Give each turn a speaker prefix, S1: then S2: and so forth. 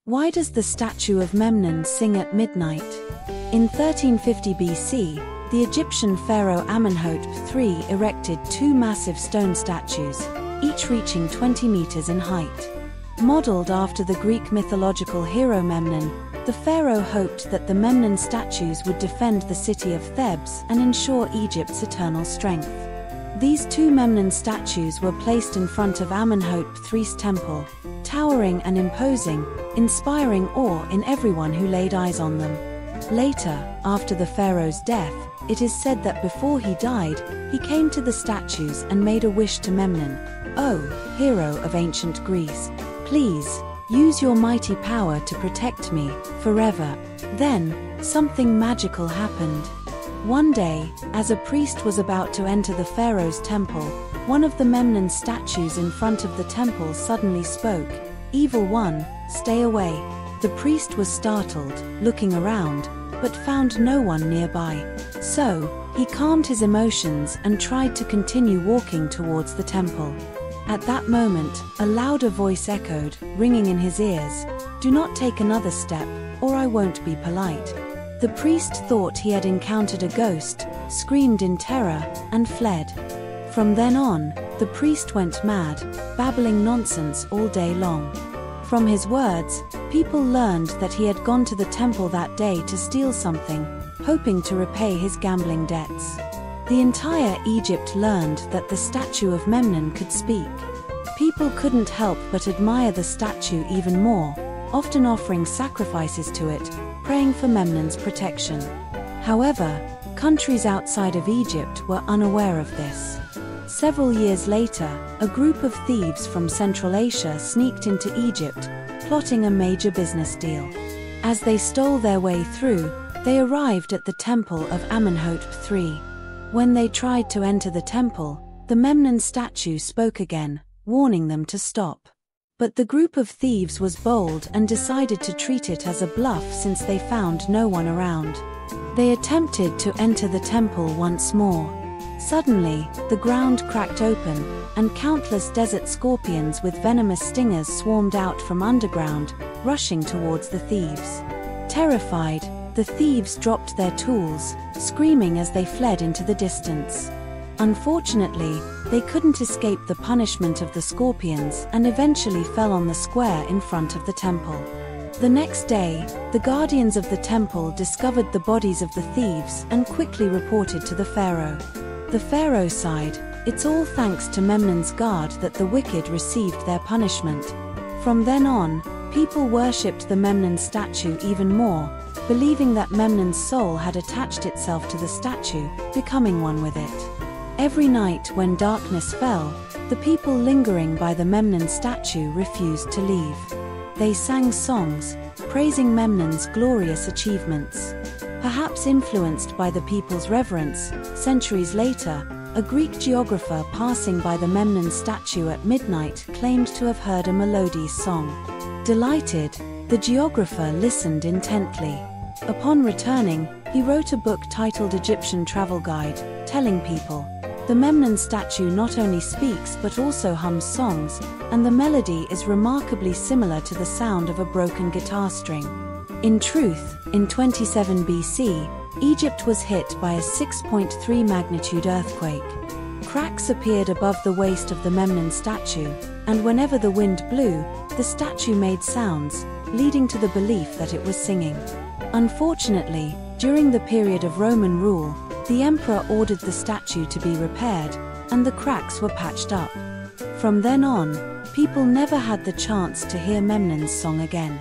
S1: Why does the statue of Memnon sing at midnight? In 1350 BC, the Egyptian Pharaoh Amenhotep III erected two massive stone statues, each reaching 20 meters in height. Modeled after the Greek mythological hero Memnon, the pharaoh hoped that the Memnon statues would defend the city of Thebes and ensure Egypt's eternal strength. These two Memnon statues were placed in front of Amenhotep III's temple, towering and imposing, inspiring awe in everyone who laid eyes on them. Later, after the pharaoh's death, it is said that before he died, he came to the statues and made a wish to Memnon. "Oh, hero of ancient Greece, please, use your mighty power to protect me, forever." Then, something magical happened. One day, as a priest was about to enter the pharaoh's temple, one of the Memnon statues in front of the temple suddenly spoke, "Evil one, stay away." The priest was startled, looking around, but found no one nearby. So, he calmed his emotions and tried to continue walking towards the temple. At that moment, a louder voice echoed, ringing in his ears, "Do not take another step, or I won't be polite." The priest thought he had encountered a ghost, screamed in terror, and fled. From then on, the priest went mad, babbling nonsense all day long. From his words, people learned that he had gone to the temple that day to steal something, hoping to repay his gambling debts. The entire Egypt learned that the statue of Memnon could speak. People couldn't help but admire the statue even more, often offering sacrifices to it, praying for Memnon's protection. However, countries outside of Egypt were unaware of this. Several years later, a group of thieves from Central Asia sneaked into Egypt, plotting a major business deal. As they stole their way through, they arrived at the temple of Amenhotep III. When they tried to enter the temple, the Memnon statue spoke again, warning them to stop. But the group of thieves was bold and decided to treat it as a bluff since they found no one around. They attempted to enter the temple once more. Suddenly, the ground cracked open, and countless desert scorpions with venomous stingers swarmed out from underground, rushing towards the thieves. Terrified, the thieves dropped their tools, screaming as they fled into the distance. Unfortunately, they couldn't escape the punishment of the scorpions and eventually fell on the square in front of the temple. The next day, the guardians of the temple discovered the bodies of the thieves and quickly reported to the pharaoh. The pharaoh sighed, "It's all thanks to Memnon's guard that the wicked received their punishment." From then on, people worshipped the Memnon statue even more, believing that Memnon's soul had attached itself to the statue, becoming one with it. Every night when darkness fell, the people lingering by the Memnon statue refused to leave. They sang songs, praising Memnon's glorious achievements. Perhaps influenced by the people's reverence, centuries later, a Greek geographer passing by the Memnon statue at midnight claimed to have heard a melodious song. Delighted, the geographer listened intently. Upon returning, he wrote a book titled Egyptian Travel Guide, telling people, "The Memnon statue not only speaks but also hums songs, and the melody is remarkably similar to the sound of a broken guitar string." In truth, in 27 BC, Egypt was hit by a 6.3 magnitude earthquake. Cracks appeared above the waist of the Memnon statue, and whenever the wind blew, the statue made sounds, leading to the belief that it was singing. Unfortunately, during the period of Roman rule, the emperor ordered the statue to be repaired, and the cracks were patched up. From then on, people never had the chance to hear Memnon's song again.